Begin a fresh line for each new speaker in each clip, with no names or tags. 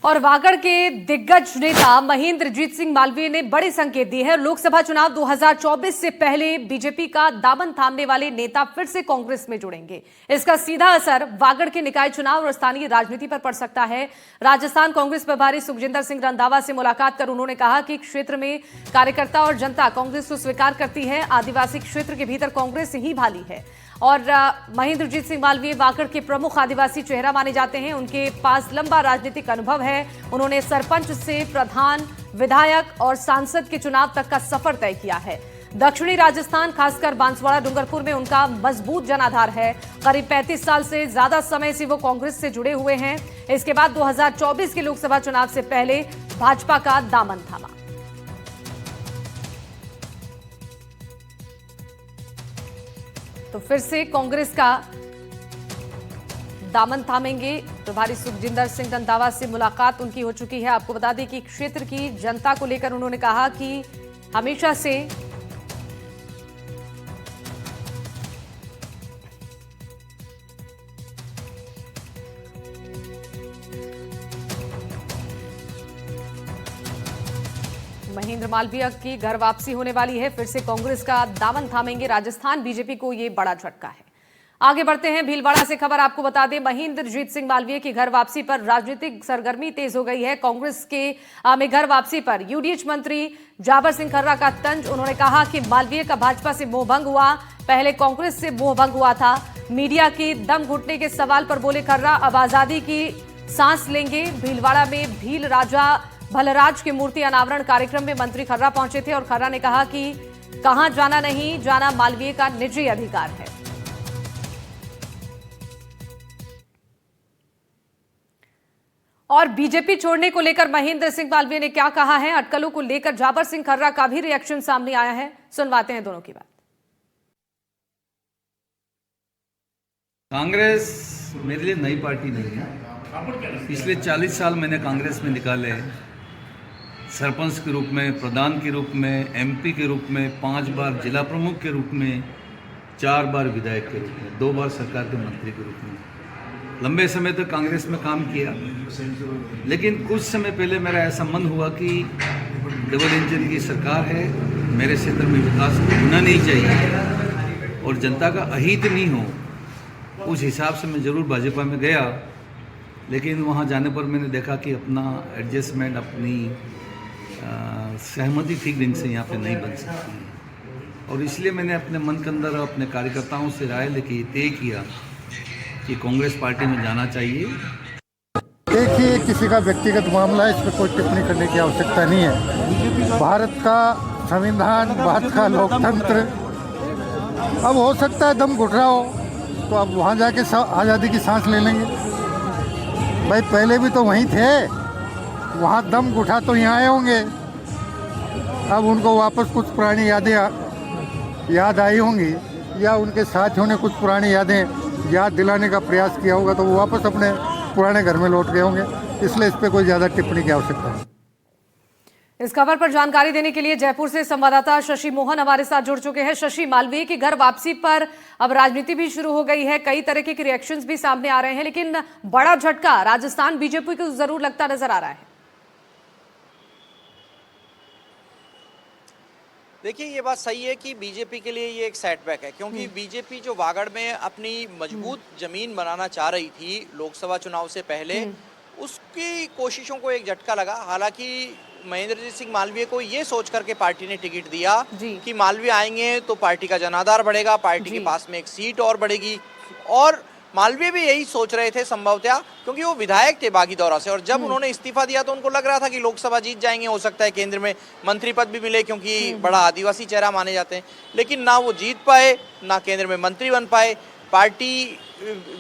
और वागड़ के दिग्गज नेता महेंद्रजीत सिंह मालवीय ने बड़े संकेत दिए हैं। लोकसभा चुनाव 2024 से पहले बीजेपी का दामन थामने वाले नेता फिर से कांग्रेस में जुड़ेंगे। इसका सीधा असर वागड़ के निकाय चुनाव और स्थानीय राजनीति पर पड़ सकता है। राजस्थान कांग्रेस प्रभारी सुखजिंदर सिंह रंधावा से मुलाकात कर उन्होंने कहा कि क्षेत्र में कार्यकर्ता और जनता कांग्रेस को स्वीकार करती है। आदिवासी क्षेत्र के भीतर कांग्रेस ही भाली है और महेंद्रजीत सिंह मालवीय वागड़ के प्रमुख आदिवासी चेहरा माने जाते हैं। उनके पास लंबा राजनीतिक अनुभव है। उन्होंने सरपंच से प्रधान, विधायक और सांसद के चुनाव तक का सफर तय किया है। दक्षिणी राजस्थान खासकर बांसवाड़ा डूंगरपुर में उनका मजबूत जनाधार है। करीब 35 साल से ज्यादा समय से वो कांग्रेस से जुड़े हुए हैं। इसके बाद 2024 के लोकसभा चुनाव से पहले भाजपा का दामन थामा। तो फिर से कांग्रेस का दामन थामेंगे। प्रभारी सुखजिंदर सिंह रंधावा से मुलाकात उनकी हो चुकी है। आपको बता दें कि क्षेत्र की जनता को लेकर उन्होंने कहा कि हमेशा से महेंद्र मालवीय की घर वापसी होने वाली है। फिर से कांग्रेस का दामन थामेंगे। राजस्थान बीजेपी को यह बड़ा झटका है। आगे बढ़ते हैं। भीलवाड़ा से खबर आपको बता दें, महेंद्रजीत सिंह मालवीय की घर वापसी पर राजनीतिक सरगर्मी तेज हो गई है। कांग्रेस के में घर वापसी पर यूडीएच मंत्री जाबर सिंह खर्रा का तंज। उन्होंने कहा कि मालवीय का भाजपा से मोहभंग हुआ, पहले कांग्रेस से मोहभंग हुआ था। मीडिया की दम घुटने के सवाल पर बोले खर्रा, अब आजादी की सांस लेंगे। भीलवाड़ा में भील राजा भलराज की मूर्ति अनावरण कार्यक्रम में मंत्री खर्रा पहुंचे थे और खर्रा ने कहा कि कहां जाना नहीं जाना मालवीय का निजी अधिकार है। और बीजेपी छोड़ने को लेकर महेंद्र सिंह मालवीय ने क्या कहा है, अटकलों को लेकर जाबर सिंह खर्रा का भी रिएक्शन सामने आया है। सुनवाते हैं दोनों की बात।
कांग्रेस मेरे लिए नई पार्टी नहीं है। पिछले 40 साल मैंने कांग्रेस में निकाले। सरपंच के रूप में, प्रधान के रूप में, एमपी के रूप में, 5 बार जिला प्रमुख के रूप में, 4 बार विधायक के रूप में, 2 बार सरकार के मंत्री के रूप में लंबे समय तक कांग्रेस में काम किया। लेकिन कुछ समय पहले मेरा ऐसा मन हुआ कि डबल इंजन की सरकार है, मेरे क्षेत्र में विकास होना नहीं चाहिए और जनता का अहित नहीं हो। उस हिसाब से मैं ज़रूर भाजपा में गया, लेकिन वहाँ जाने पर मैंने देखा कि अपना एडजस्टमेंट, अपनी सहमति ठीक ढंग से यहाँ पे नहीं बन सकती है और इसलिए मैंने अपने मन के अंदर अपने कार्यकर्ताओं से राय लेके तय किया कि कांग्रेस पार्टी में जाना चाहिए।
देखिए, किसी का व्यक्तिगत मामला है, इस पर कोई टिप्पणी करने की आवश्यकता नहीं है। भारत का संविधान, भारत का लोकतंत्र, अब हो सकता है दम घुट रहा हो तो अब वहाँ जाके आज़ादी की सांस ले लेंगे। भाई पहले भी तो वहीं थे, वहाँ दम घुटा तो यहाँ आए होंगे। अब उनको वापस कुछ पुरानी यादें याद आई होंगी या उनके साथियों ने कुछ पुरानी यादें याद दिलाने का प्रयास किया होगा तो वो वापस अपने पुराने घर में लौट गए होंगे। इसलिए इस पर कोई ज़्यादा टिप्पणी की आवश्यकता नहीं।
इस खबर पर जानकारी देने के लिए जयपुर से संवाददाता शशि मोहन हमारे साथ जुड़ चुके हैं। शशि, मालवीय की घर वापसी पर अब राजनीति भी शुरू हो गई है, कई तरह के रिएक्शंस भी सामने आ रहे हैं, लेकिन बड़ा झटका राजस्थान बीजेपी को जरूर लगता नजर आ रहा है।
देखिए, ये बात सही है कि बीजेपी के लिए ये एक सेटबैक है, क्योंकि बीजेपी जो वागड़ में अपनी मजबूत जमीन बनाना चाह रही थी लोकसभा चुनाव से पहले, उसकी कोशिशों को एक झटका लगा। हालांकि महेंद्रजीत सिंह मालवीय को ये सोच करके पार्टी ने टिकट दिया कि मालवीय आएंगे तो पार्टी का जनाधार बढ़ेगा, पार्टी के पास में एक सीट और बढ़ेगी। और मालवीय भी यही सोच रहे थे संभवतः, क्योंकि वो विधायक थे बागीदौरा से और जब उन्होंने इस्तीफा दिया तो उनको लग रहा था कि लोकसभा जीत जाएंगे, हो सकता है केंद्र में मंत्री पद भी मिले क्योंकि बड़ा आदिवासी चेहरा माने जाते हैं। लेकिन ना वो जीत पाए, ना केंद्र में मंत्री बन पाए, पार्टी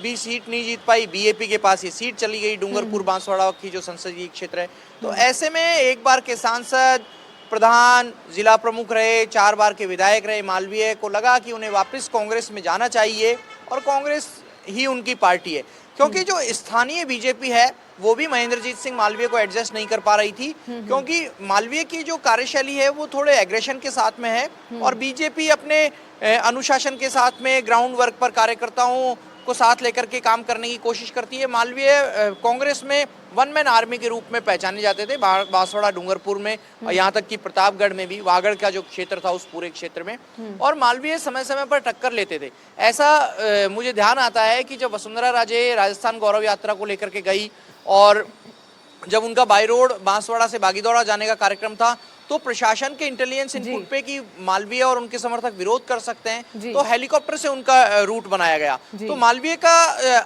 भी सीट नहीं जीत पाई। बीएपी के पास ये सीट चली गई, डूंगरपुर बांसवाड़ा की जो संसदीय क्षेत्र है। तो ऐसे में एक बार के सांसद, प्रधान, जिला प्रमुख रहे, 4 बार के विधायक रहे मालवीय को लगा कि उन्हें वापस कांग्रेस में जाना चाहिए और कांग्रेस ही उनकी पार्टी है। क्योंकि जो स्थानीय बीजेपी है वो भी महेंद्रजीत सिंह मालवीय को एडजस्ट नहीं कर पा रही थी, क्योंकि मालवीय की जो कार्यशैली है वो थोड़े एग्रेशन के साथ में है और बीजेपी अपने अनुशासन के साथ में ग्राउंड वर्क पर कार्यकर्ताओं को साथ लेकर के काम करने की कोशिश करती है। मालवीय कांग्रेस में वन मैन आर्मी के रूप में पहचाने जाते थे, बांसवाड़ा, डूंगरपुर में, यहाँ तक कि प्रतापगढ़ में भी, वागड़ का जो क्षेत्र था उस पूरे क्षेत्र में, और मालवीय समय समय पर टक्कर लेते थे। ऐसा मुझे ध्यान आता है कि जब वसुंधरा राजे राजस्थान गौरव यात्रा को लेकर के गई और जब उनका बाई रोड बांसवाड़ा से बागीदौड़ा जाने का कार्यक्रम था, तो प्रशासन के इंटेलिजेंस इनपुट पे कि मालवीय और उनके समर्थक विरोध कर सकते हैं, तो हेलीकॉप्टर से उनका रूट बनाया गया। तो मालवीय का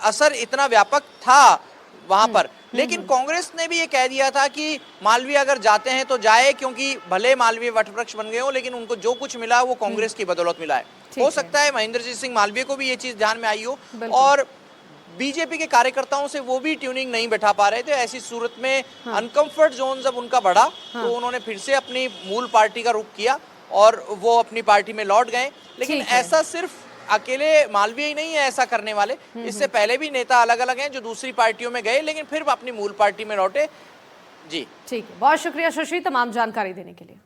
असर इतना व्यापक था वहां पर, लेकिन कांग्रेस ने भी ये कह दिया था कि मालवीय अगर जाते हैं तो जाए, क्योंकि भले मालवीय वटवृक्ष बन गए हो लेकिन उनको जो कुछ मिला वो कांग्रेस की बदौलत मिला है। हो सकता है महेंद्रजीत सिंह मालवीय को भी ये चीज ध्यान में आई हो और बीजेपी के कार्यकर्ताओं से वो भी ट्यूनिंग नहीं बैठा पा रहे थे। ऐसी सूरत में अनकंफर्ट जोन जब उनका बढ़ा तो उन्होंने फिर से अपनी मूल पार्टी का रुख किया और वो अपनी पार्टी में लौट गए। लेकिन ऐसा सिर्फ अकेले मालवीय ही नहीं है ऐसा करने वाले, इससे पहले भी नेता अलग अलग हैं जो दूसरी पार्टियों में गए लेकिन फिर अपनी मूल पार्टी में लौटे। जी ठीक है,
बहुत शुक्रिया शशि तमाम जानकारी देने के लिए।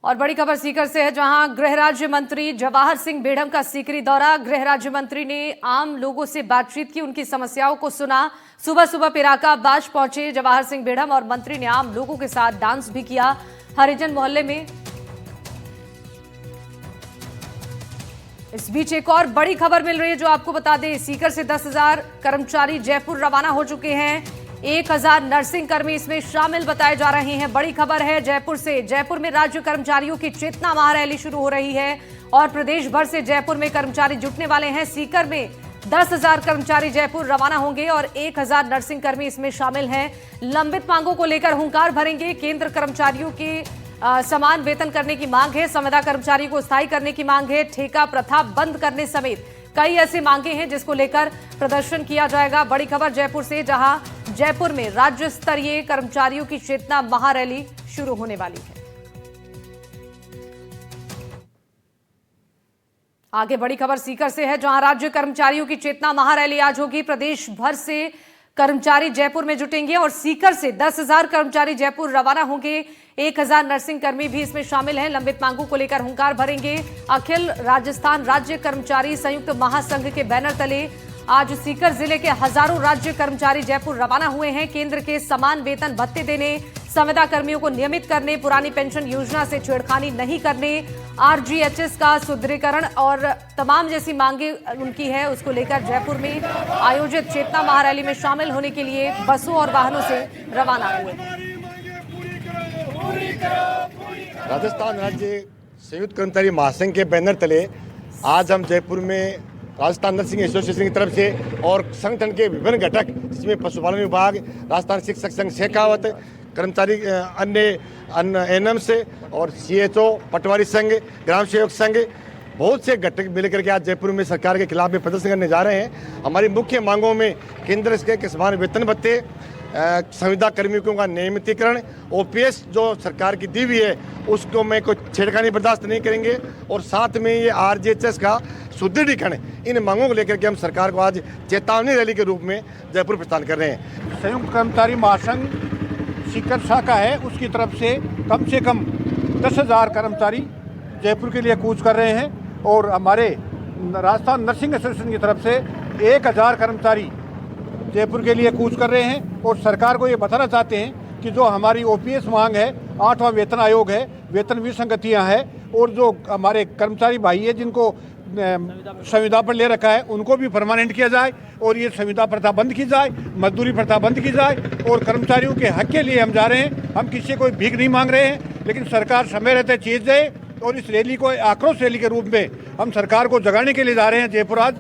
और बड़ी खबर सीकर से है, जहां गृह राज्य मंत्री जवाहर सिंह बेढ़म का सीकरी दौरा। गृह राज्य मंत्री ने आम लोगों से बातचीत की, उनकी समस्याओं को सुना। सुबह सुबह पिराका बाज पहुंचे जवाहर सिंह बेढ़म और मंत्री ने आम लोगों के साथ डांस भी किया हरिजन मोहल्ले में। इस बीच एक और बड़ी खबर मिल रही है जो आपको बता दें, सीकर से 10,000 कर्मचारी जयपुर रवाना हो चुके हैं। 1,000 नर्सिंग कर्मी इसमें शामिल बताए जा रहे हैं। बड़ी खबर है जयपुर से, जयपुर में राज्य कर्मचारियों की चेतना महारैली शुरू हो रही है और प्रदेश भर से जयपुर में कर्मचारी जुटने वाले हैं। सीकर में 10,000 कर्मचारी जयपुर रवाना होंगे और 1,000 नर्सिंग कर्मी इसमें शामिल हैं। लंबित मांगों को लेकर हुंकार भरेंगे। केंद्र कर्मचारियों के समान वेतन करने की मांग है, संविदा कर्मचारी को स्थायी करने की मांग है, ठेका प्रथा बंद करने समेत कई ऐसी मांगे हैं जिसको लेकर प्रदर्शन किया जाएगा। बड़ी खबर जयपुर से, जहां जयपुर में राज्य स्तरीय कर्मचारियों की चेतना महारैली शुरू होने वाली है। आगे बड़ी खबर सीकर से है, जहां राज्य कर्मचारियों की चेतना महारैली आज होगी। प्रदेश भर से कर्मचारी जयपुर में जुटेंगे और सीकर से 10,000 कर्मचारी जयपुर रवाना होंगे। 1,000 नर्सिंग कर्मी भी इसमें शामिल हैं। लंबित मांगों को लेकर हुंकार भरेंगे। अखिल राजस्थान राज्य कर्मचारी संयुक्त महासंघ के बैनर तले आज सीकर जिले के हजारों राज्य कर्मचारी जयपुर रवाना हुए हैं। केंद्र के समान वेतन भत्ते देने, संविदा कर्मियों को नियमित करने, पुरानी पेंशन योजना से छेड़खानी नहीं करने, आरजीएचएस का सुदृढ़ीकरण और तमाम जैसी मांगे उनकी है, उसको लेकर जयपुर में आयोजित चेतना महारैली में शामिल होने के लिए बसों और वाहनों से रवाना हुए।
राजस्थान राज्य संयुक्त कर्मचारी महासंघ के बैनर तले आज हम जयपुर में राजस्थान नर्सिंग एसोसिएशन की तरफ से और संगठन के विभिन्न घटक जिसमें पशुपालन विभाग, राजस्थान शिक्षक संघ शेखावत, कर्मचारी अन्य एनएम्स और सीएचओ, पटवारी संघ, ग्राम सेवक संघ, बहुत से घटक मिलकर के आज जयपुर में सरकार के खिलाफ में प्रदर्शन करने जा रहे हैं। हमारी मुख्य मांगों में केंद्र के समान वेतन भत्ते, संविदा कर्मियों का नियमितीकरण, ओपीएस जो सरकार की दी हुई है उसको में कोई छेड़खानी बर्दाश्त नहीं करेंगे और साथ में ये आरजीएचएस का सुदृढ़ीकरण, इन मांगों को लेकर के हम सरकार को आज चेतावनी रैली के रूप में जयपुर प्रस्थान कर रहे हैं।
संयुक्त कर्मचारी महासंघ सीकर शाखा है, उसकी तरफ से कम 10,000 कर्मचारी जयपुर के लिए कूच कर रहे हैं और हमारे राजस्थान नर्सिंग एसोसिएशन की तरफ से 1,000 कर्मचारी जयपुर के लिए कूच कर रहे हैं और सरकार को ये बताना चाहते हैं कि जो हमारी ओपीएस मांग है, 8वां वेतन आयोग है, वेतन विसंगतियां हैं और जो हमारे कर्मचारी भाई है जिनको संविदा पर ले रखा है उनको भी परमानेंट किया जाए और ये संविदा प्रथा बंद की जाए, मजदूरी प्रथा बंद की जाए और कर्मचारियों के हक के लिए हम जा रहे हैं। हम किसी को भीख नहीं मांग रहे हैं, लेकिन सरकार समय रहते चीज दे और इस रैली को आक्रोश रैली के रूप में हम सरकार को जगाने के लिए जा रहे हैं जयपुर आज।